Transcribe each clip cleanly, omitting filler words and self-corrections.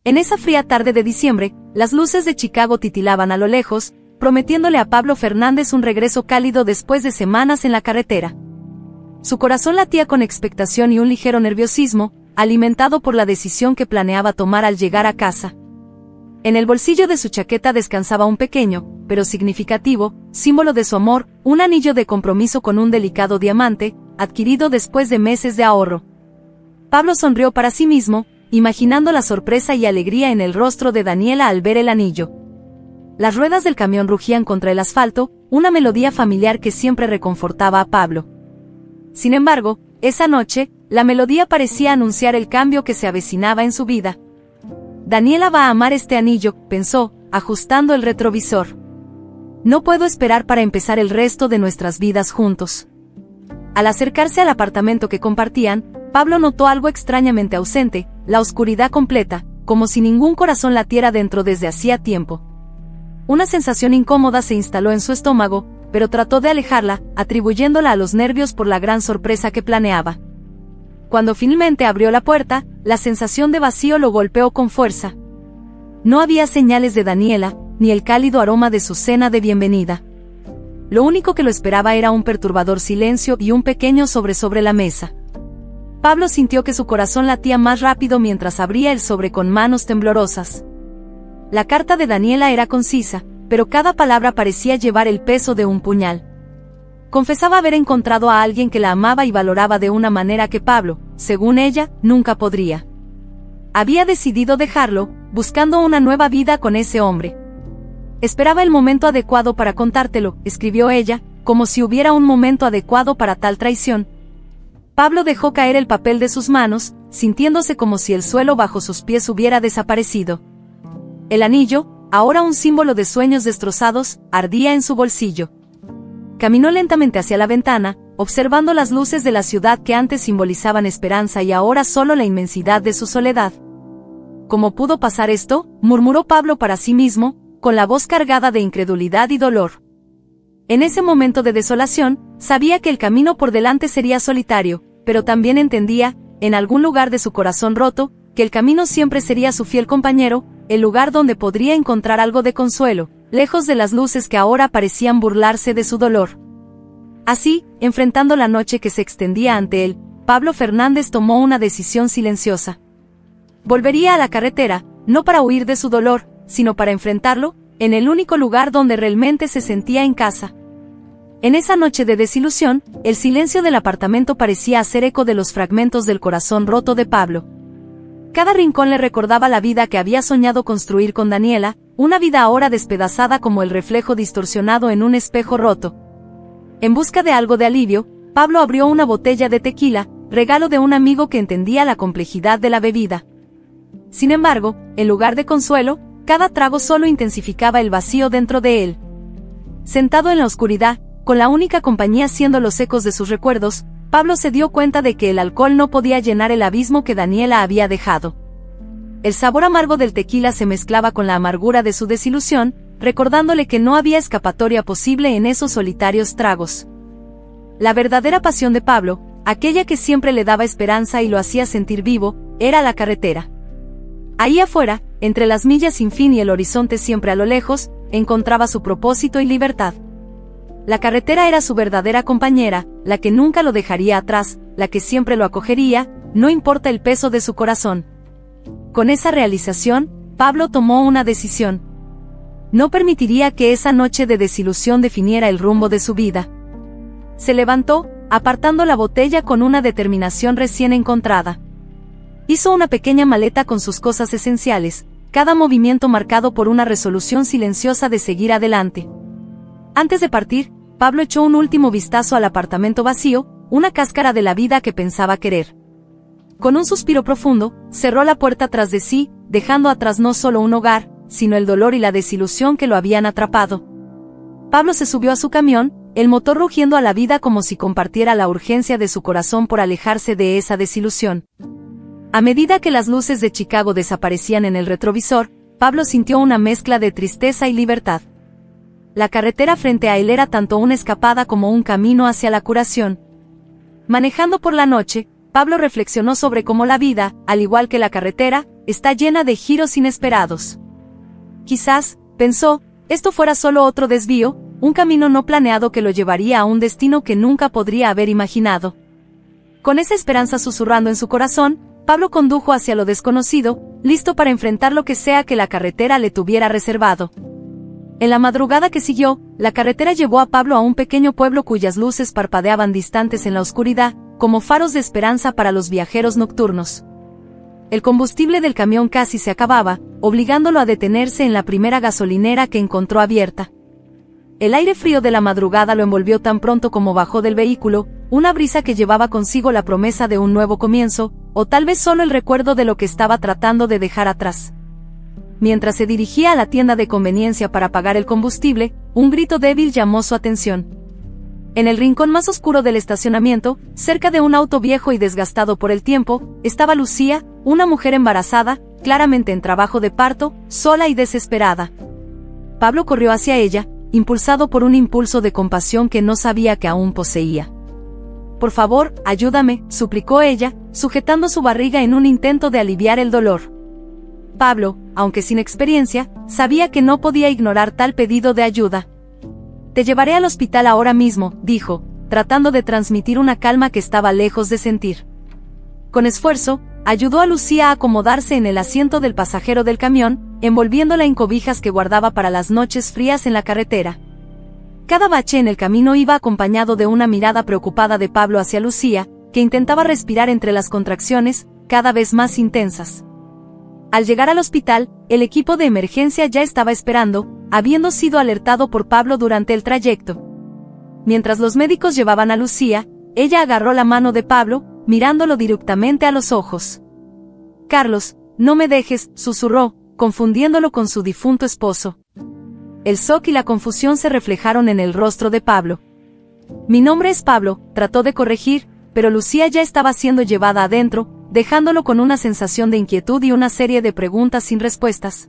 En esa fría tarde de diciembre, las luces de Chicago titilaban a lo lejos, prometiéndole a Pablo Fernández un regreso cálido después de semanas en la carretera. Su corazón latía con expectación y un ligero nerviosismo, alimentado por la decisión que planeaba tomar al llegar a casa. En el bolsillo de su chaqueta descansaba un pequeño, pero significativo, símbolo de su amor, un anillo de compromiso con un delicado diamante, adquirido después de meses de ahorro. Pablo sonrió para sí mismo, imaginando la sorpresa y alegría en el rostro de Daniela al ver el anillo. Las ruedas del camión rugían contra el asfalto, una melodía familiar que siempre reconfortaba a Pablo. Sin embargo, esa noche, la melodía parecía anunciar el cambio que se avecinaba en su vida. Daniela va a amar este anillo, pensó, ajustando el retrovisor. No puedo esperar para empezar el resto de nuestras vidas juntos. Al acercarse al apartamento que compartían, Pablo notó algo extrañamente ausente, la oscuridad completa, como si ningún corazón latiera dentro desde hacía tiempo. Una sensación incómoda se instaló en su estómago, pero trató de alejarla, atribuyéndola a los nervios por la gran sorpresa que planeaba. Cuando finalmente abrió la puerta, la sensación de vacío lo golpeó con fuerza. No había señales de Daniela, ni el cálido aroma de su cena de bienvenida. Lo único que lo esperaba era un perturbador silencio y un pequeño sobre la mesa. Pablo sintió que su corazón latía más rápido mientras abría el sobre con manos temblorosas. La carta de Daniela era concisa, pero cada palabra parecía llevar el peso de un puñal. Confesaba haber encontrado a alguien que la amaba y valoraba de una manera que Pablo, según ella, nunca podría. Había decidido dejarlo, buscando una nueva vida con ese hombre. Esperaba el momento adecuado para contártelo, escribió ella, como si hubiera un momento adecuado para tal traición. Pablo dejó caer el papel de sus manos, sintiéndose como si el suelo bajo sus pies hubiera desaparecido. El anillo, ahora un símbolo de sueños destrozados, ardía en su bolsillo. Caminó lentamente hacia la ventana, observando las luces de la ciudad que antes simbolizaban esperanza y ahora solo la inmensidad de su soledad. ¿Cómo pudo pasar esto?, murmuró Pablo para sí mismo, con la voz cargada de incredulidad y dolor. En ese momento de desolación, sabía que el camino por delante sería solitario, pero también entendía, en algún lugar de su corazón roto, que el camino siempre sería su fiel compañero, el lugar donde podría encontrar algo de consuelo, lejos de las luces que ahora parecían burlarse de su dolor. Así, enfrentando la noche que se extendía ante él, Pablo Fernández tomó una decisión silenciosa. Volvería a la carretera, no para huir de su dolor, sino para enfrentarlo, en el único lugar donde realmente se sentía en casa. En esa noche de desilusión, el silencio del apartamento parecía hacer eco de los fragmentos del corazón roto de Pablo. Cada rincón le recordaba la vida que había soñado construir con Daniela, una vida ahora despedazada como el reflejo distorsionado en un espejo roto. En busca de algo de alivio, Pablo abrió una botella de tequila, regalo de un amigo que entendía la complejidad de la bebida. Sin embargo, en lugar de consuelo, cada trago solo intensificaba el vacío dentro de él. Sentado en la oscuridad, con la única compañía siendo los ecos de sus recuerdos, Pablo se dio cuenta de que el alcohol no podía llenar el abismo que Daniela había dejado. El sabor amargo del tequila se mezclaba con la amargura de su desilusión, recordándole que no había escapatoria posible en esos solitarios tragos. La verdadera pasión de Pablo, aquella que siempre le daba esperanza y lo hacía sentir vivo, era la carretera. Ahí afuera, entre las millas sin fin y el horizonte siempre a lo lejos, encontraba su propósito y libertad. La carretera era su verdadera compañera, la que nunca lo dejaría atrás, la que siempre lo acogería, no importa el peso de su corazón. Con esa realización, Pablo tomó una decisión. No permitiría que esa noche de desilusión definiera el rumbo de su vida. Se levantó, apartando la botella con una determinación recién encontrada. Hizo una pequeña maleta con sus cosas esenciales, cada movimiento marcado por una resolución silenciosa de seguir adelante. Antes de partir, Pablo echó un último vistazo al apartamento vacío, una cáscara de la vida que pensaba querer. Con un suspiro profundo, cerró la puerta tras de sí, dejando atrás no solo un hogar, sino el dolor y la desilusión que lo habían atrapado. Pablo se subió a su camión, el motor rugiendo a la vida como si compartiera la urgencia de su corazón por alejarse de esa desilusión. A medida que las luces de Chicago desaparecían en el retrovisor, Pablo sintió una mezcla de tristeza y libertad. La carretera frente a él era tanto una escapada como un camino hacia la curación. Manejando por la noche, Pablo reflexionó sobre cómo la vida, al igual que la carretera, está llena de giros inesperados. Quizás, pensó, esto fuera solo otro desvío, un camino no planeado que lo llevaría a un destino que nunca podría haber imaginado. Con esa esperanza susurrando en su corazón, Pablo condujo hacia lo desconocido, listo para enfrentar lo que sea que la carretera le tuviera reservado. En la madrugada que siguió, la carretera llevó a Pablo a un pequeño pueblo cuyas luces parpadeaban distantes en la oscuridad, como faros de esperanza para los viajeros nocturnos. El combustible del camión casi se acababa, obligándolo a detenerse en la primera gasolinera que encontró abierta. El aire frío de la madrugada lo envolvió tan pronto como bajó del vehículo, una brisa que llevaba consigo la promesa de un nuevo comienzo, o tal vez solo el recuerdo de lo que estaba tratando de dejar atrás. Mientras se dirigía a la tienda de conveniencia para pagar el combustible, un grito débil llamó su atención. En el rincón más oscuro del estacionamiento, cerca de un auto viejo y desgastado por el tiempo, estaba Lucía, una mujer embarazada, claramente en trabajo de parto, sola y desesperada. Pablo corrió hacia ella, impulsado por un impulso de compasión que no sabía que aún poseía. «Por favor, ayúdame», suplicó ella, sujetando su barriga en un intento de aliviar el dolor. Pablo, aunque sin experiencia, sabía que no podía ignorar tal pedido de ayuda. «Te llevaré al hospital ahora mismo», dijo, tratando de transmitir una calma que estaba lejos de sentir. Con esfuerzo, ayudó a Lucía a acomodarse en el asiento del pasajero del camión, envolviéndola en cobijas que guardaba para las noches frías en la carretera. Cada bache en el camino iba acompañado de una mirada preocupada de Pablo hacia Lucía, que intentaba respirar entre las contracciones, cada vez más intensas. Al llegar al hospital, el equipo de emergencia ya estaba esperando, habiendo sido alertado por Pablo durante el trayecto. Mientras los médicos llevaban a Lucía, ella agarró la mano de Pablo, mirándolo directamente a los ojos. «Carlos, no me dejes», susurró, confundiéndolo con su difunto esposo. El shock y la confusión se reflejaron en el rostro de Pablo. «Mi nombre es Pablo», trató de corregir, pero Lucía ya estaba siendo llevada adentro, dejándolo con una sensación de inquietud y una serie de preguntas sin respuestas.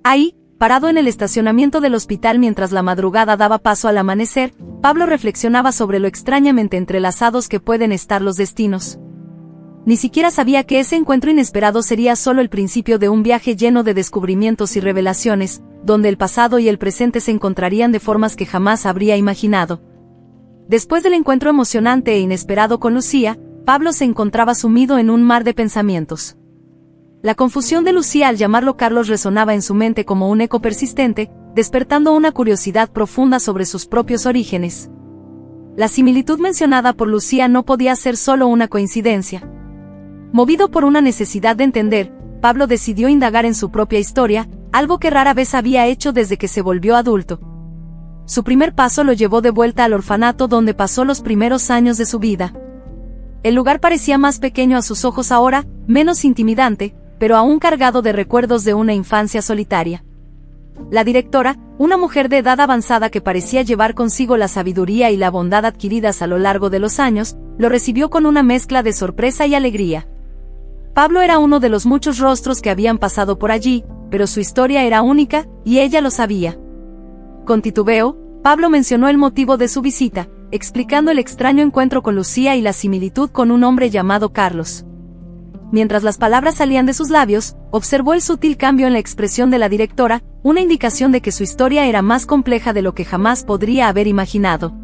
Ahí, parado en el estacionamiento del hospital mientras la madrugada daba paso al amanecer, Pablo reflexionaba sobre lo extrañamente entrelazados que pueden estar los destinos. Ni siquiera sabía que ese encuentro inesperado sería solo el principio de un viaje lleno de descubrimientos y revelaciones, donde el pasado y el presente se encontrarían de formas que jamás habría imaginado. Después del encuentro emocionante e inesperado con Lucía, Pablo se encontraba sumido en un mar de pensamientos. La confusión de Lucía al llamarlo Carlos resonaba en su mente como un eco persistente, despertando una curiosidad profunda sobre sus propios orígenes. La similitud mencionada por Lucía no podía ser solo una coincidencia. Movido por una necesidad de entender, Pablo decidió indagar en su propia historia, algo que rara vez había hecho desde que se volvió adulto. Su primer paso lo llevó de vuelta al orfanato donde pasó los primeros años de su vida. El lugar parecía más pequeño a sus ojos ahora, menos intimidante, pero aún cargado de recuerdos de una infancia solitaria. La directora, una mujer de edad avanzada que parecía llevar consigo la sabiduría y la bondad adquiridas a lo largo de los años, lo recibió con una mezcla de sorpresa y alegría. Pablo era uno de los muchos rostros que habían pasado por allí, pero su historia era única, y ella lo sabía. Con titubeo, Pablo mencionó el motivo de su visita, explicando el extraño encuentro con Lucía y la similitud con un hombre llamado Carlos. Mientras las palabras salían de sus labios, observó el sutil cambio en la expresión de la directora, una indicación de que su historia era más compleja de lo que jamás podría haber imaginado.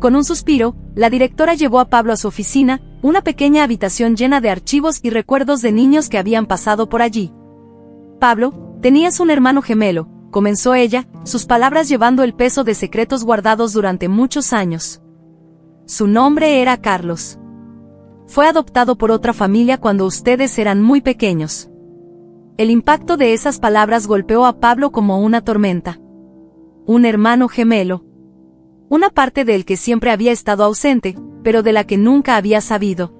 Con un suspiro, la directora llevó a Pablo a su oficina, una pequeña habitación llena de archivos y recuerdos de niños que habían pasado por allí. «Pablo, tenías un hermano gemelo», comenzó ella, sus palabras llevando el peso de secretos guardados durante muchos años. Su nombre era Carlos. Fue adoptado por otra familia cuando ustedes eran muy pequeños. El impacto de esas palabras golpeó a Pablo como una tormenta. Un hermano gemelo. Una parte de él que siempre había estado ausente, pero de la que nunca había sabido.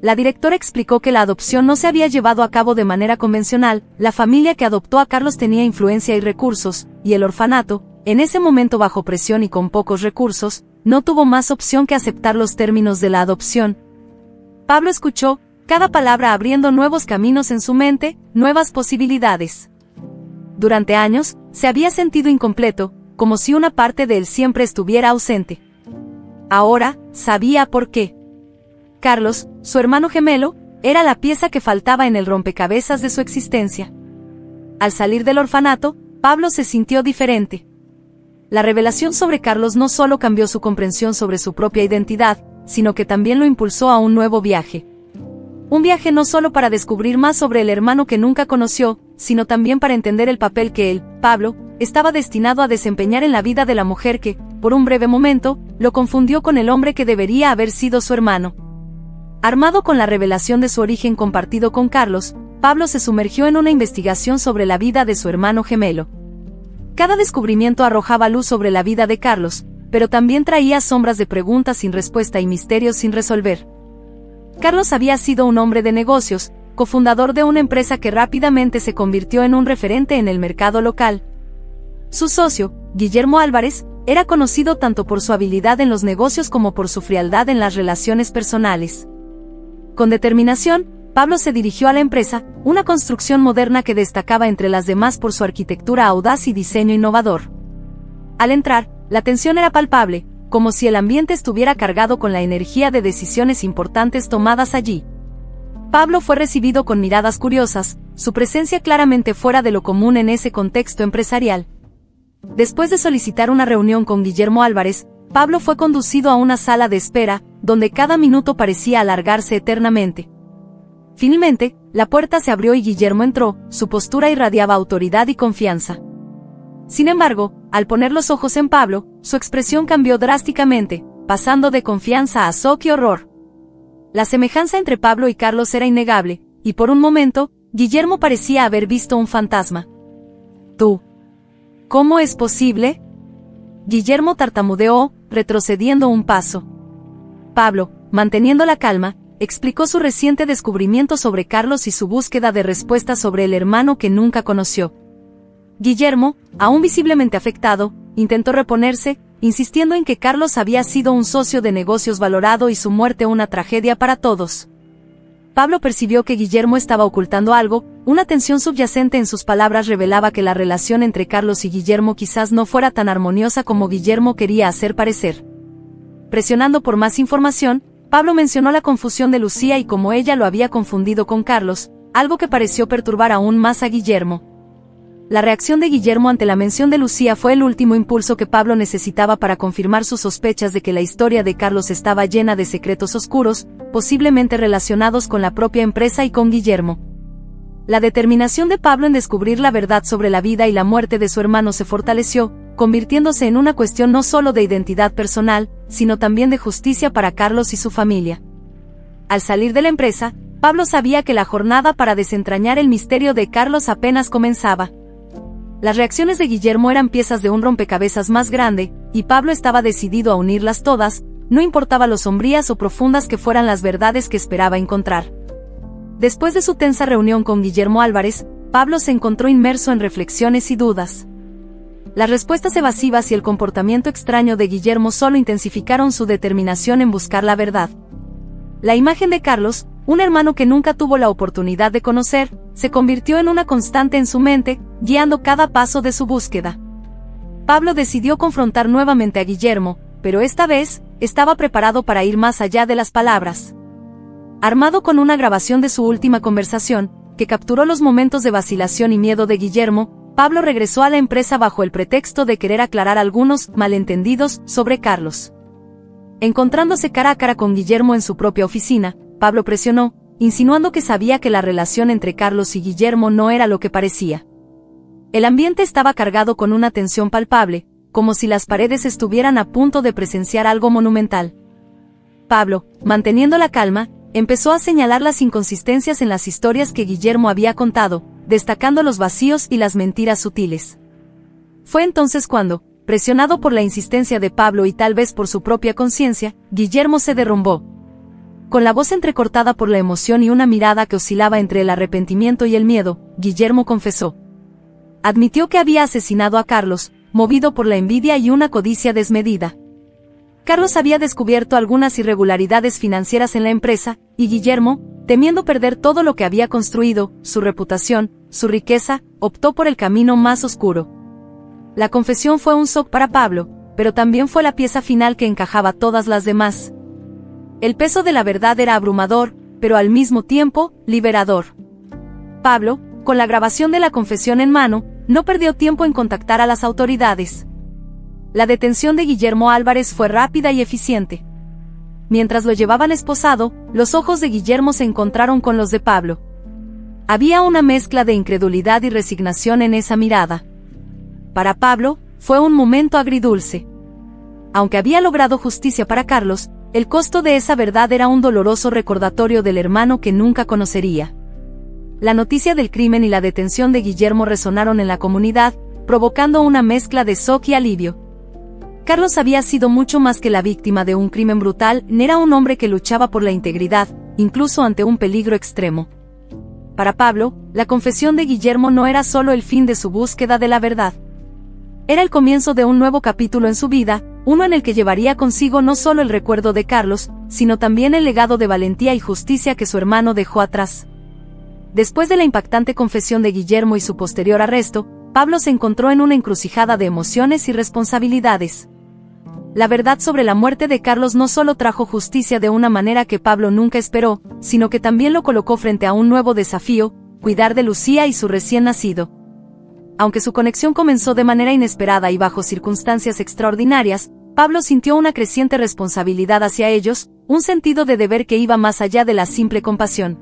La directora explicó que la adopción no se había llevado a cabo de manera convencional, la familia que adoptó a Carlos tenía influencia y recursos, y el orfanato, en ese momento bajo presión y con pocos recursos, no tuvo más opción que aceptar los términos de la adopción. Pablo escuchó, cada palabra abriendo nuevos caminos en su mente, nuevas posibilidades. Durante años, se había sentido incompleto, como si una parte de él siempre estuviera ausente. Ahora, sabía por qué. Carlos, su hermano gemelo, era la pieza que faltaba en el rompecabezas de su existencia. Al salir del orfanato, Pablo se sintió diferente. La revelación sobre Carlos no solo cambió su comprensión sobre su propia identidad, sino que también lo impulsó a un nuevo viaje. Un viaje no solo para descubrir más sobre el hermano que nunca conoció, sino también para entender el papel que él, Pablo, estaba destinado a desempeñar en la vida de la mujer que, por un breve momento, lo confundió con el hombre que debería haber sido su hermano. Armado con la revelación de su origen compartido con Carlos, Pablo se sumergió en una investigación sobre la vida de su hermano gemelo. Cada descubrimiento arrojaba luz sobre la vida de Carlos, pero también traía sombras de preguntas sin respuesta y misterios sin resolver. Carlos había sido un hombre de negocios, cofundador de una empresa que rápidamente se convirtió en un referente en el mercado local. Su socio, Guillermo Álvarez, era conocido tanto por su habilidad en los negocios como por su frialdad en las relaciones personales. Con determinación, Pablo se dirigió a la empresa, una construcción moderna que destacaba entre las demás por su arquitectura audaz y diseño innovador. Al entrar, la tensión era palpable, como si el ambiente estuviera cargado con la energía de decisiones importantes tomadas allí. Pablo fue recibido con miradas curiosas, su presencia claramente fuera de lo común en ese contexto empresarial. Después de solicitar una reunión con Guillermo Álvarez, Pablo fue conducido a una sala de espera, donde cada minuto parecía alargarse eternamente. Finalmente, la puerta se abrió y Guillermo entró, su postura irradiaba autoridad y confianza. Sin embargo, al poner los ojos en Pablo, su expresión cambió drásticamente, pasando de confianza a shock y horror. La semejanza entre Pablo y Carlos era innegable, y por un momento, Guillermo parecía haber visto un fantasma. ¿Tú? ¿Cómo es posible? Guillermo tartamudeó, retrocediendo un paso. Pablo, manteniendo la calma, explicó su reciente descubrimiento sobre Carlos y su búsqueda de respuestas sobre el hermano que nunca conoció. Guillermo, aún visiblemente afectado, intentó reponerse, insistiendo en que Carlos había sido un socio de negocios valorado y su muerte una tragedia para todos. Pablo percibió que Guillermo estaba ocultando algo, una tensión subyacente en sus palabras revelaba que la relación entre Carlos y Guillermo quizás no fuera tan armoniosa como Guillermo quería hacer parecer. Presionando por más información, Pablo mencionó la confusión de Lucía y cómo ella lo había confundido con Carlos, algo que pareció perturbar aún más a Guillermo. La reacción de Guillermo ante la mención de Lucía fue el último impulso que Pablo necesitaba para confirmar sus sospechas de que la historia de Carlos estaba llena de secretos oscuros, posiblemente relacionados con la propia empresa y con Guillermo. La determinación de Pablo en descubrir la verdad sobre la vida y la muerte de su hermano se fortaleció, convirtiéndose en una cuestión no solo de identidad personal, sino también de justicia para Carlos y su familia. Al salir de la empresa, Pablo sabía que la jornada para desentrañar el misterio de Carlos apenas comenzaba. Las reacciones de Guillermo eran piezas de un rompecabezas más grande, y Pablo estaba decidido a unirlas todas, no importaba lo sombrías o profundas que fueran las verdades que esperaba encontrar. Después de su tensa reunión con Guillermo Álvarez, Pablo se encontró inmerso en reflexiones y dudas. Las respuestas evasivas y el comportamiento extraño de Guillermo solo intensificaron su determinación en buscar la verdad. La imagen de Carlos, un hermano que nunca tuvo la oportunidad de conocer, se convirtió en una constante en su mente, guiando cada paso de su búsqueda. Pablo decidió confrontar nuevamente a Guillermo, pero esta vez, estaba preparado para ir más allá de las palabras. Armado con una grabación de su última conversación, que capturó los momentos de vacilación y miedo de Guillermo, Pablo regresó a la empresa bajo el pretexto de querer aclarar algunos malentendidos sobre Carlos. Encontrándose cara a cara con Guillermo en su propia oficina, Pablo presionó, insinuando que sabía que la relación entre Carlos y Guillermo no era lo que parecía. El ambiente estaba cargado con una tensión palpable, como si las paredes estuvieran a punto de presenciar algo monumental. Pablo, manteniendo la calma, empezó a señalar las inconsistencias en las historias que Guillermo había contado, destacando los vacíos y las mentiras sutiles. Fue entonces cuando, presionado por la insistencia de Pablo y tal vez por su propia conciencia, Guillermo se derrumbó. Con la voz entrecortada por la emoción y una mirada que oscilaba entre el arrepentimiento y el miedo, Guillermo confesó. Admitió que había asesinado a Carlos, movido por la envidia y una codicia desmedida. Carlos había descubierto algunas irregularidades financieras en la empresa, y Guillermo, temiendo perder todo lo que había construido, su reputación, su riqueza, optó por el camino más oscuro. La confesión fue un shock para Pablo, pero también fue la pieza final que encajaba todas las demás. El peso de la verdad era abrumador, pero al mismo tiempo, liberador. Pablo, con la grabación de la confesión en mano, no perdió tiempo en contactar a las autoridades. La detención de Guillermo Álvarez fue rápida y eficiente. Mientras lo llevaban esposado, los ojos de Guillermo se encontraron con los de Pablo. Había una mezcla de incredulidad y resignación en esa mirada. Para Pablo, fue un momento agridulce. Aunque había logrado justicia para Carlos, el costo de esa verdad era un doloroso recordatorio del hermano que nunca conocería. La noticia del crimen y la detención de Guillermo resonaron en la comunidad, provocando una mezcla de shock y alivio. Carlos había sido mucho más que la víctima de un crimen brutal, era un hombre que luchaba por la integridad, incluso ante un peligro extremo. Para Pablo, la confesión de Guillermo no era solo el fin de su búsqueda de la verdad. Era el comienzo de un nuevo capítulo en su vida, uno en el que llevaría consigo no solo el recuerdo de Carlos, sino también el legado de valentía y justicia que su hermano dejó atrás. Después de la impactante confesión de Guillermo y su posterior arresto, Pablo se encontró en una encrucijada de emociones y responsabilidades. La verdad sobre la muerte de Carlos no solo trajo justicia de una manera que Pablo nunca esperó, sino que también lo colocó frente a un nuevo desafío: cuidar de Lucía y su recién nacido. Aunque su conexión comenzó de manera inesperada y bajo circunstancias extraordinarias, Pablo sintió una creciente responsabilidad hacia ellos, un sentido de deber que iba más allá de la simple compasión.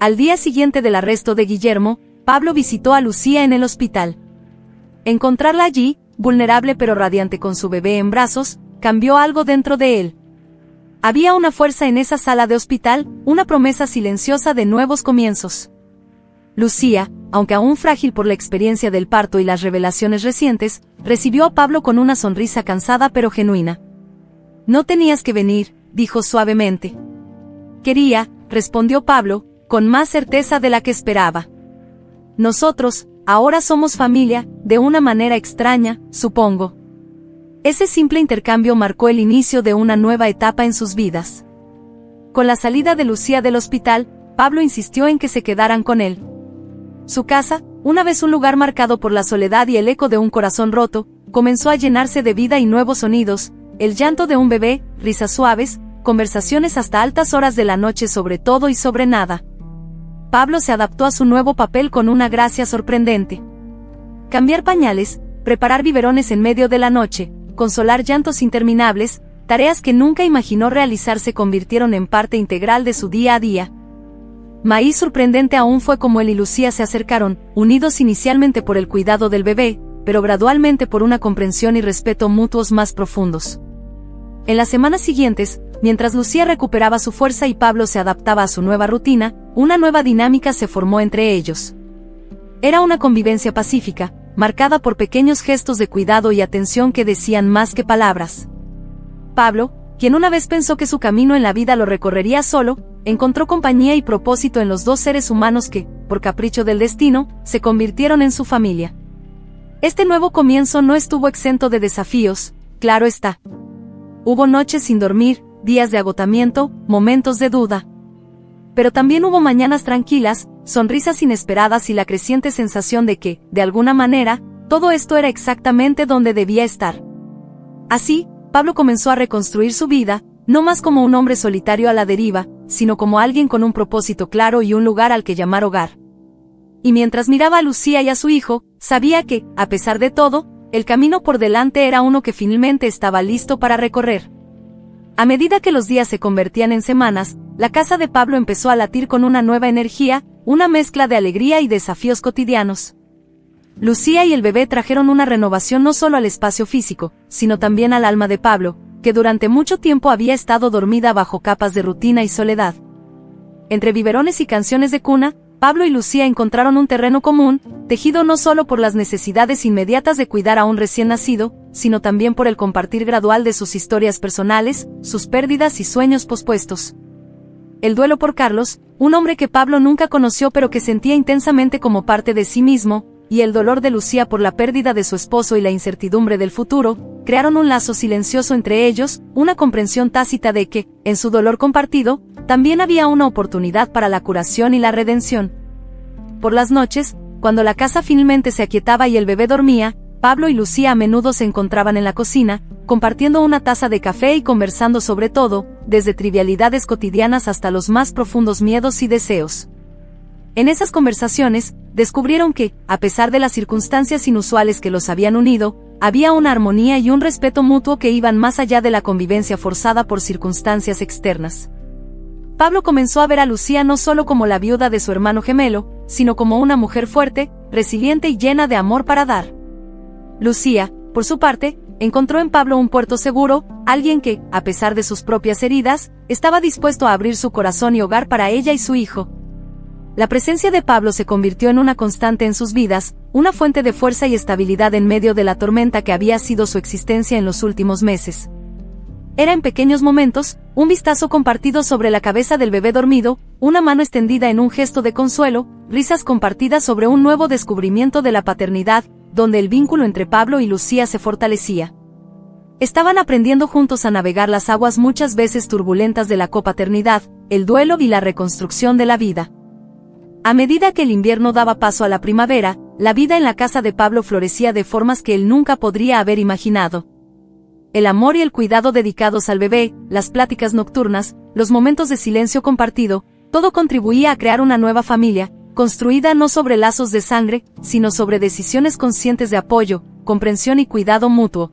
Al día siguiente del arresto de Guillermo, Pablo visitó a Lucía en el hospital. Encontrarla allí, vulnerable pero radiante con su bebé en brazos, cambió algo dentro de él. Había una fuerza en esa sala de hospital, una promesa silenciosa de nuevos comienzos. Lucía, aunque aún frágil por la experiencia del parto y las revelaciones recientes, recibió a Pablo con una sonrisa cansada pero genuina. «No tenías que venir», dijo suavemente. «Quería», respondió Pablo, con más certeza de la que esperaba. «Nosotros, ahora somos familia, de una manera extraña, supongo». Ese simple intercambio marcó el inicio de una nueva etapa en sus vidas. Con la salida de Lucía del hospital, Pablo insistió en que se quedaran con él. Su casa, una vez un lugar marcado por la soledad y el eco de un corazón roto, comenzó a llenarse de vida y nuevos sonidos: el llanto de un bebé, risas suaves, conversaciones hasta altas horas de la noche sobre todo y sobre nada. Pablo se adaptó a su nuevo papel con una gracia sorprendente. Cambiar pañales, preparar biberones en medio de la noche, consolar llantos interminables, tareas que nunca imaginó realizar se convirtieron en parte integral de su día a día. Más sorprendente aún fue cómo él y Lucía se acercaron, unidos inicialmente por el cuidado del bebé, pero gradualmente por una comprensión y respeto mutuos más profundos. En las semanas siguientes, mientras Lucía recuperaba su fuerza y Pablo se adaptaba a su nueva rutina, una nueva dinámica se formó entre ellos. Era una convivencia pacífica, marcada por pequeños gestos de cuidado y atención que decían más que palabras. Pablo, quien una vez pensó que su camino en la vida lo recorrería solo, encontró compañía y propósito en los dos seres humanos que, por capricho del destino, se convirtieron en su familia. Este nuevo comienzo no estuvo exento de desafíos, claro está. Hubo noches sin dormir, días de agotamiento, momentos de duda. Pero también hubo mañanas tranquilas, sonrisas inesperadas y la creciente sensación de que, de alguna manera, todo esto era exactamente donde debía estar. Así, Pablo comenzó a reconstruir su vida, no más como un hombre solitario a la deriva, sino como alguien con un propósito claro y un lugar al que llamar hogar. Y mientras miraba a Lucía y a su hijo, sabía que, a pesar de todo, el camino por delante era uno que finalmente estaba listo para recorrer. A medida que los días se convertían en semanas, la casa de Pablo empezó a latir con una nueva energía, una mezcla de alegría y desafíos cotidianos. Lucía y el bebé trajeron una renovación no solo al espacio físico, sino también al alma de Pablo, que durante mucho tiempo había estado dormida bajo capas de rutina y soledad. Entre biberones y canciones de cuna, Pablo y Lucía encontraron un terreno común, tejido no solo por las necesidades inmediatas de cuidar a un recién nacido, sino también por el compartir gradual de sus historias personales, sus pérdidas y sueños pospuestos. El duelo por Carlos, un hombre que Pablo nunca conoció pero que sentía intensamente como parte de sí mismo, y el dolor de Lucía por la pérdida de su esposo y la incertidumbre del futuro, crearon un lazo silencioso entre ellos, una comprensión tácita de que, en su dolor compartido, también había una oportunidad para la curación y la redención. Por las noches, cuando la casa finalmente se aquietaba y el bebé dormía, Pablo y Lucía a menudo se encontraban en la cocina, compartiendo una taza de café y conversando sobre todo, desde trivialidades cotidianas hasta los más profundos miedos y deseos. En esas conversaciones, descubrieron que, a pesar de las circunstancias inusuales que los habían unido, había una armonía y un respeto mutuo que iban más allá de la convivencia forzada por circunstancias externas. Pablo comenzó a ver a Lucía no solo como la viuda de su hermano gemelo, sino como una mujer fuerte, resiliente y llena de amor para dar. Lucía, por su parte, encontró en Pablo un puerto seguro, alguien que, a pesar de sus propias heridas, estaba dispuesto a abrir su corazón y hogar para ella y su hijo. La presencia de Pablo se convirtió en una constante en sus vidas, una fuente de fuerza y estabilidad en medio de la tormenta que había sido su existencia en los últimos meses. Era en pequeños momentos, un vistazo compartido sobre la cabeza del bebé dormido, una mano extendida en un gesto de consuelo, risas compartidas sobre un nuevo descubrimiento de la paternidad, donde el vínculo entre Pablo y Lucía se fortalecía. Estaban aprendiendo juntos a navegar las aguas muchas veces turbulentas de la copaternidad, el duelo y la reconstrucción de la vida. A medida que el invierno daba paso a la primavera, la vida en la casa de Pablo florecía de formas que él nunca podría haber imaginado. El amor y el cuidado dedicados al bebé, las pláticas nocturnas, los momentos de silencio compartido, todo contribuía a crear una nueva familia, construida no sobre lazos de sangre, sino sobre decisiones conscientes de apoyo, comprensión y cuidado mutuo.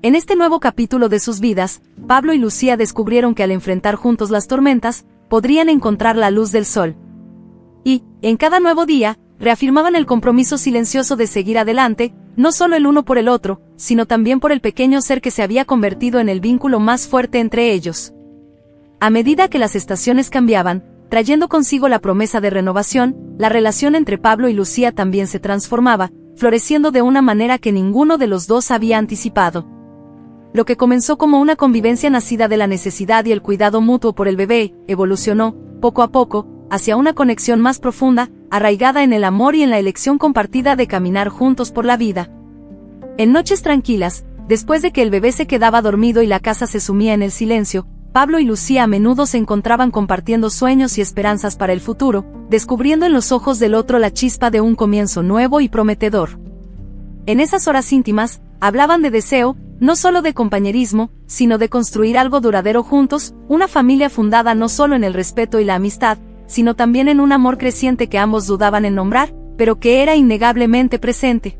En este nuevo capítulo de sus vidas, Pablo y Lucía descubrieron que al enfrentar juntos las tormentas, podrían encontrar la luz del sol. Y, en cada nuevo día, reafirmaban el compromiso silencioso de seguir adelante, no solo el uno por el otro, sino también por el pequeño ser que se había convertido en el vínculo más fuerte entre ellos. A medida que las estaciones cambiaban, trayendo consigo la promesa de renovación, la relación entre Pablo y Lucía también se transformaba, floreciendo de una manera que ninguno de los dos había anticipado. Lo que comenzó como una convivencia nacida de la necesidad y el cuidado mutuo por el bebé, evolucionó, poco a poco, hacia una conexión más profunda, arraigada en el amor y en la elección compartida de caminar juntos por la vida. En noches tranquilas, después de que el bebé se quedaba dormido y la casa se sumía en el silencio, Pablo y Lucía a menudo se encontraban compartiendo sueños y esperanzas para el futuro, descubriendo en los ojos del otro la chispa de un comienzo nuevo y prometedor. En esas horas íntimas, hablaban de deseo, no solo de compañerismo, sino de construir algo duradero juntos, una familia fundada no solo en el respeto y la amistad, sino también en un amor creciente que ambos dudaban en nombrar, pero que era innegablemente presente.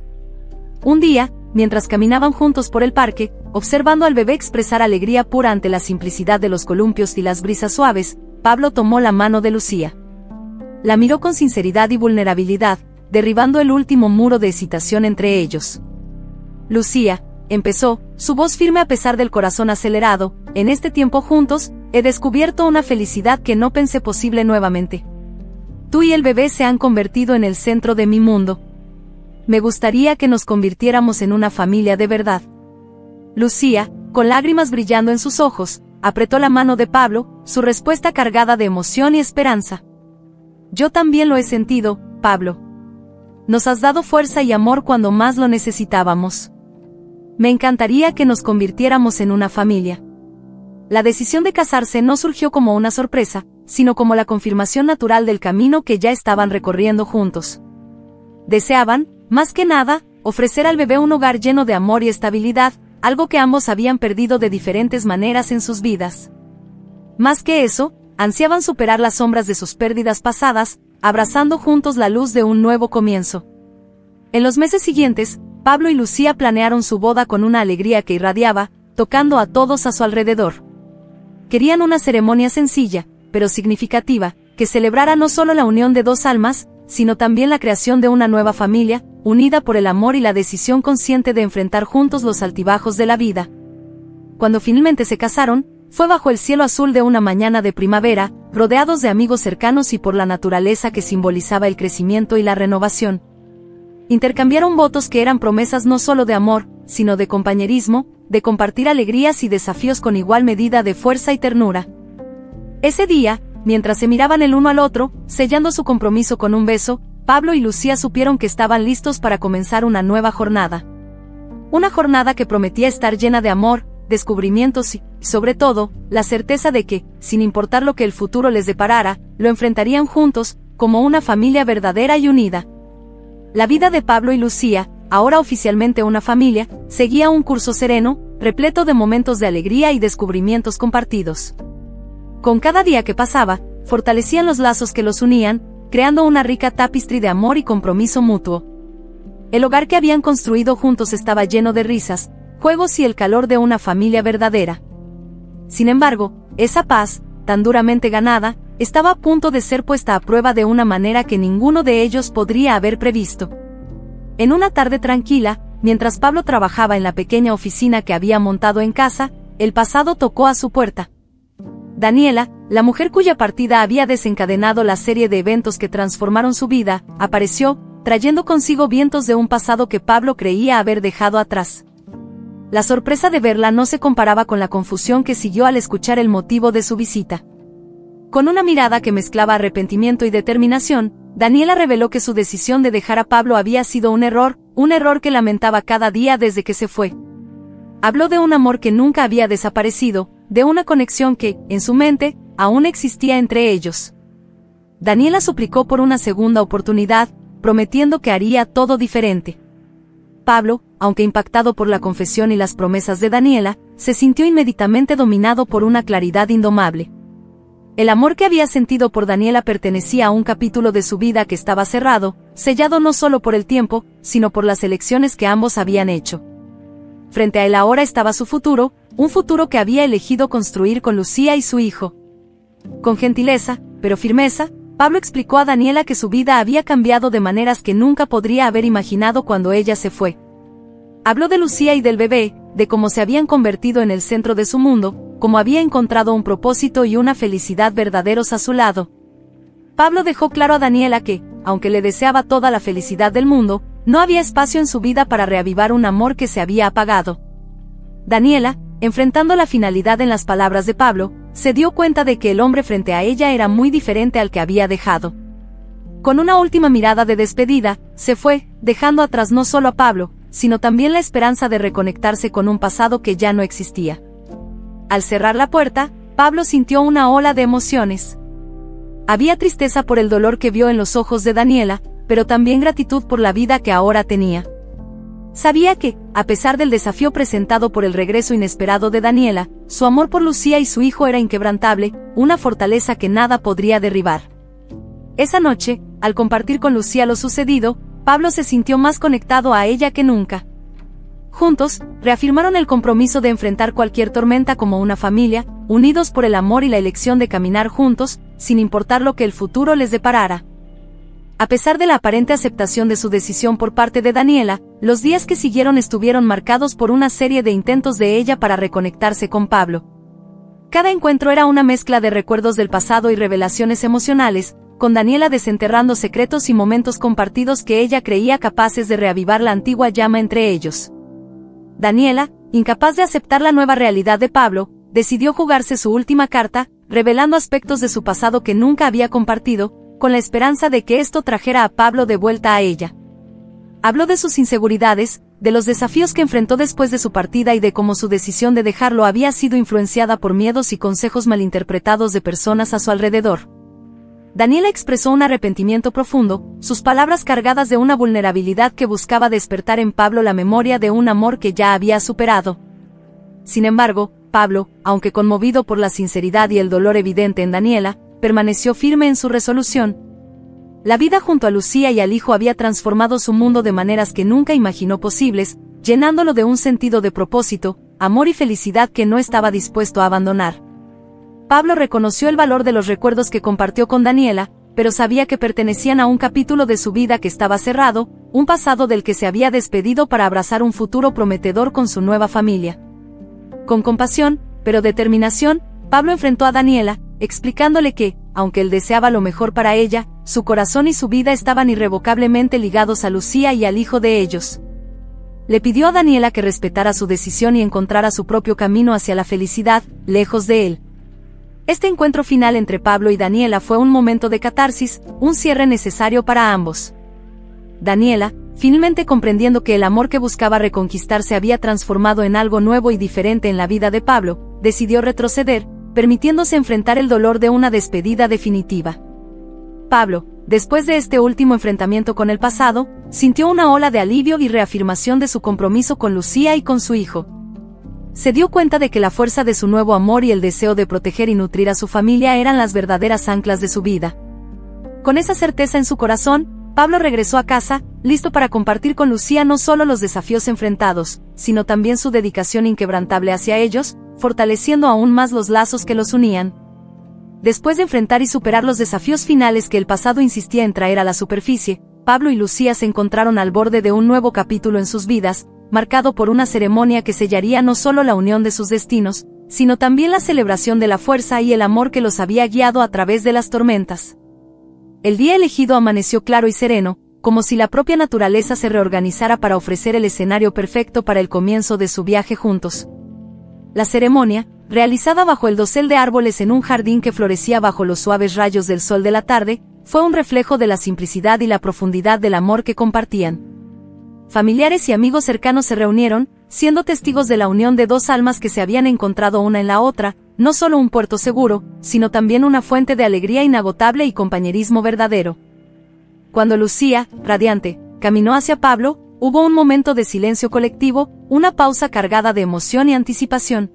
Un día, mientras caminaban juntos por el parque, observando al bebé expresar alegría pura ante la simplicidad de los columpios y las brisas suaves, Pablo tomó la mano de Lucía. La miró con sinceridad y vulnerabilidad, derribando el último muro de hesitación entre ellos. Lucía, empezó, su voz firme a pesar del corazón acelerado, en este tiempo juntos, he descubierto una felicidad que no pensé posible nuevamente. Tú y el bebé se han convertido en el centro de mi mundo. Me gustaría que nos convirtiéramos en una familia de verdad. Lucía, con lágrimas brillando en sus ojos, apretó la mano de Pablo, su respuesta cargada de emoción y esperanza. Yo también lo he sentido, Pablo. Nos has dado fuerza y amor cuando más lo necesitábamos. Me encantaría que nos convirtiéramos en una familia. La decisión de casarse no surgió como una sorpresa, sino como la confirmación natural del camino que ya estaban recorriendo juntos. Deseaban, más que nada, ofrecer al bebé un hogar lleno de amor y estabilidad, algo que ambos habían perdido de diferentes maneras en sus vidas. Más que eso, ansiaban superar las sombras de sus pérdidas pasadas, abrazando juntos la luz de un nuevo comienzo. En los meses siguientes, Pablo y Lucía planearon su boda con una alegría que irradiaba, tocando a todos a su alrededor. Querían una ceremonia sencilla, pero significativa, que celebrara no solo la unión de dos almas, sino también la creación de una nueva familia, unida por el amor y la decisión consciente de enfrentar juntos los altibajos de la vida. Cuando finalmente se casaron, fue bajo el cielo azul de una mañana de primavera, rodeados de amigos cercanos y por la naturaleza que simbolizaba el crecimiento y la renovación. Intercambiaron votos que eran promesas no solo de amor, sino de compañerismo, de compartir alegrías y desafíos con igual medida de fuerza y ternura. Ese día, mientras se miraban el uno al otro, sellando su compromiso con un beso, Pablo y Lucía supieron que estaban listos para comenzar una nueva jornada. Una jornada que prometía estar llena de amor, descubrimientos y, sobre todo, la certeza de que, sin importar lo que el futuro les deparara, lo enfrentarían juntos, como una familia verdadera y unida. La vida de Pablo y Lucía, ahora oficialmente una familia, seguía un curso sereno, repleto de momentos de alegría y descubrimientos compartidos. Con cada día que pasaba, fortalecían los lazos que los unían, creando una rica tapestry de amor y compromiso mutuo. El hogar que habían construido juntos estaba lleno de risas, juegos y el calor de una familia verdadera. Sin embargo, esa paz, tan duramente ganada, estaba a punto de ser puesta a prueba de una manera que ninguno de ellos podría haber previsto. En una tarde tranquila, mientras Pablo trabajaba en la pequeña oficina que había montado en casa, el pasado tocó a su puerta. Daniela, la mujer cuya partida había desencadenado la serie de eventos que transformaron su vida, apareció, trayendo consigo vientos de un pasado que Pablo creía haber dejado atrás. La sorpresa de verla no se comparaba con la confusión que siguió al escuchar el motivo de su visita. Con una mirada que mezclaba arrepentimiento y determinación, Daniela reveló que su decisión de dejar a Pablo había sido un error que lamentaba cada día desde que se fue. Habló de un amor que nunca había desaparecido, de una conexión que, en su mente, aún existía entre ellos. Daniela suplicó por una segunda oportunidad, prometiendo que haría todo diferente. Pablo, aunque impactado por la confesión y las promesas de Daniela, se sintió inmediatamente dominado por una claridad indomable. El amor que había sentido por Daniela pertenecía a un capítulo de su vida que estaba cerrado, sellado no solo por el tiempo, sino por las elecciones que ambos habían hecho. Frente a él ahora estaba su futuro, un futuro que había elegido construir con Lucía y su hijo. Con gentileza, pero firmeza, Pablo explicó a Daniela que su vida había cambiado de maneras que nunca podría haber imaginado cuando ella se fue. Habló de Lucía y del bebé, de cómo se habían convertido en el centro de su mundo, cómo había encontrado un propósito y una felicidad verdaderos a su lado. Pablo dejó claro a Daniela que, aunque le deseaba toda la felicidad del mundo, no había espacio en su vida para reavivar un amor que se había apagado. Daniela, enfrentando la finalidad en las palabras de Pablo, se dio cuenta de que el hombre frente a ella era muy diferente al que había dejado. Con una última mirada de despedida, se fue, dejando atrás no solo a Pablo, sino también la esperanza de reconectarse con un pasado que ya no existía. Al cerrar la puerta, Pablo sintió una ola de emociones. Había tristeza por el dolor que vio en los ojos de Daniela, pero también gratitud por la vida que ahora tenía. Sabía que, a pesar del desafío presentado por el regreso inesperado de Daniela, su amor por Lucía y su hijo era inquebrantable, una fortaleza que nada podría derribar. Esa noche, al compartir con Lucía lo sucedido, Pablo se sintió más conectado a ella que nunca. Juntos, reafirmaron el compromiso de enfrentar cualquier tormenta como una familia, unidos por el amor y la elección de caminar juntos, sin importar lo que el futuro les deparara. A pesar de la aparente aceptación de su decisión por parte de Daniela, los días que siguieron estuvieron marcados por una serie de intentos de ella para reconectarse con Pablo. Cada encuentro era una mezcla de recuerdos del pasado y revelaciones emocionales, con Daniela desenterrando secretos y momentos compartidos que ella creía capaces de reavivar la antigua llama entre ellos. Daniela, incapaz de aceptar la nueva realidad de Pablo, decidió jugarse su última carta, revelando aspectos de su pasado que nunca había compartido, con la esperanza de que esto trajera a Pablo de vuelta a ella. Habló de sus inseguridades, de los desafíos que enfrentó después de su partida y de cómo su decisión de dejarlo había sido influenciada por miedos y consejos malinterpretados de personas a su alrededor. Daniela expresó un arrepentimiento profundo, sus palabras cargadas de una vulnerabilidad que buscaba despertar en Pablo la memoria de un amor que ya había superado. Sin embargo, Pablo, aunque conmovido por la sinceridad y el dolor evidente en Daniela, permaneció firme en su resolución. La vida junto a Lucía y al hijo había transformado su mundo de maneras que nunca imaginó posibles, llenándolo de un sentido de propósito, amor y felicidad que no estaba dispuesto a abandonar. Pablo reconoció el valor de los recuerdos que compartió con Daniela, pero sabía que pertenecían a un capítulo de su vida que estaba cerrado, un pasado del que se había despedido para abrazar un futuro prometedor con su nueva familia. Con compasión, pero determinación, Pablo enfrentó a Daniela, explicándole que, aunque él deseaba lo mejor para ella, su corazón y su vida estaban irrevocablemente ligados a Lucía y al hijo de ellos. Le pidió a Daniela que respetara su decisión y encontrara su propio camino hacia la felicidad, lejos de él. Este encuentro final entre Pablo y Daniela fue un momento de catarsis, un cierre necesario para ambos. Daniela, finalmente comprendiendo que el amor que buscaba reconquistar se había transformado en algo nuevo y diferente en la vida de Pablo, decidió retroceder, permitiéndose enfrentar el dolor de una despedida definitiva. Pablo, después de este último enfrentamiento con el pasado, sintió una ola de alivio y reafirmación de su compromiso con Lucía y con su hijo. se dio cuenta de que la fuerza de su nuevo amor y el deseo de proteger y nutrir a su familia eran las verdaderas anclas de su vida. Con esa certeza en su corazón, Pablo regresó a casa, listo para compartir con Lucía no solo los desafíos enfrentados, sino también su dedicación inquebrantable hacia ellos, fortaleciendo aún más los lazos que los unían. Después de enfrentar y superar los desafíos finales que el pasado insistía en traer a la superficie, Pablo y Lucía se encontraron al borde de un nuevo capítulo en sus vidas, marcado por una ceremonia que sellaría no solo la unión de sus destinos, sino también la celebración de la fuerza y el amor que los había guiado a través de las tormentas. El día elegido amaneció claro y sereno, como si la propia naturaleza se reorganizara para ofrecer el escenario perfecto para el comienzo de su viaje juntos. La ceremonia, realizada bajo el dosel de árboles en un jardín que florecía bajo los suaves rayos del sol de la tarde, fue un reflejo de la simplicidad y la profundidad del amor que compartían. Familiares y amigos cercanos se reunieron, siendo testigos de la unión de dos almas que se habían encontrado una en la otra, no solo un puerto seguro, sino también una fuente de alegría inagotable y compañerismo verdadero. Cuando Lucía, radiante, caminó hacia Pablo, hubo un momento de silencio colectivo, una pausa cargada de emoción y anticipación.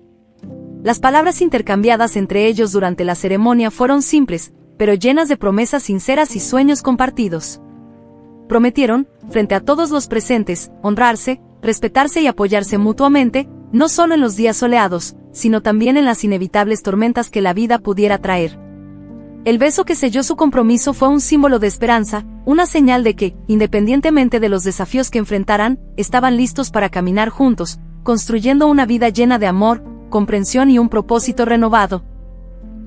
Las palabras intercambiadas entre ellos durante la ceremonia fueron simples, pero llenas de promesas sinceras y sueños compartidos. Prometieron, frente a todos los presentes, honrarse, respetarse y apoyarse mutuamente, no solo en los días soleados, sino también en las inevitables tormentas que la vida pudiera traer. El beso que selló su compromiso fue un símbolo de esperanza, una señal de que, independientemente de los desafíos que enfrentaran, estaban listos para caminar juntos, construyendo una vida llena de amor, comprensión y un propósito renovado.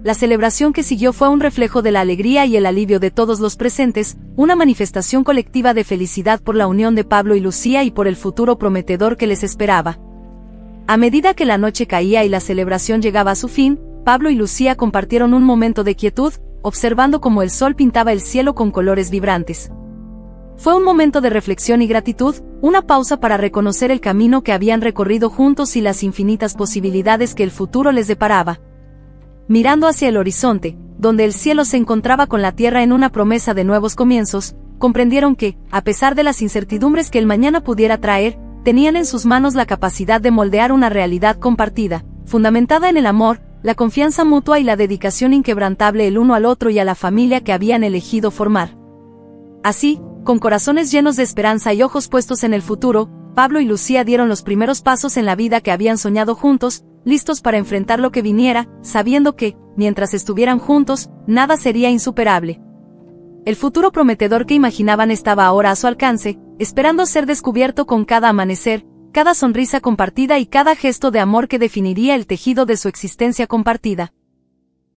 La celebración que siguió fue un reflejo de la alegría y el alivio de todos los presentes, una manifestación colectiva de felicidad por la unión de Pablo y Lucía y por el futuro prometedor que les esperaba. A medida que la noche caía y la celebración llegaba a su fin, Pablo y Lucía compartieron un momento de quietud, observando cómo el sol pintaba el cielo con colores vibrantes. Fue un momento de reflexión y gratitud, una pausa para reconocer el camino que habían recorrido juntos y las infinitas posibilidades que el futuro les deparaba. Mirando hacia el horizonte, donde el cielo se encontraba con la tierra en una promesa de nuevos comienzos, comprendieron que, a pesar de las incertidumbres que el mañana pudiera traer, tenían en sus manos la capacidad de moldear una realidad compartida, fundamentada en el amor, la confianza mutua y la dedicación inquebrantable el uno al otro y a la familia que habían elegido formar. Así, con corazones llenos de esperanza y ojos puestos en el futuro, Pablo y Lucía dieron los primeros pasos en la vida que habían soñado juntos, listos para enfrentar lo que viniera, sabiendo que, mientras estuvieran juntos, nada sería insuperable. El futuro prometedor que imaginaban estaba ahora a su alcance, esperando ser descubierto con cada amanecer, cada sonrisa compartida y cada gesto de amor que definiría el tejido de su existencia compartida.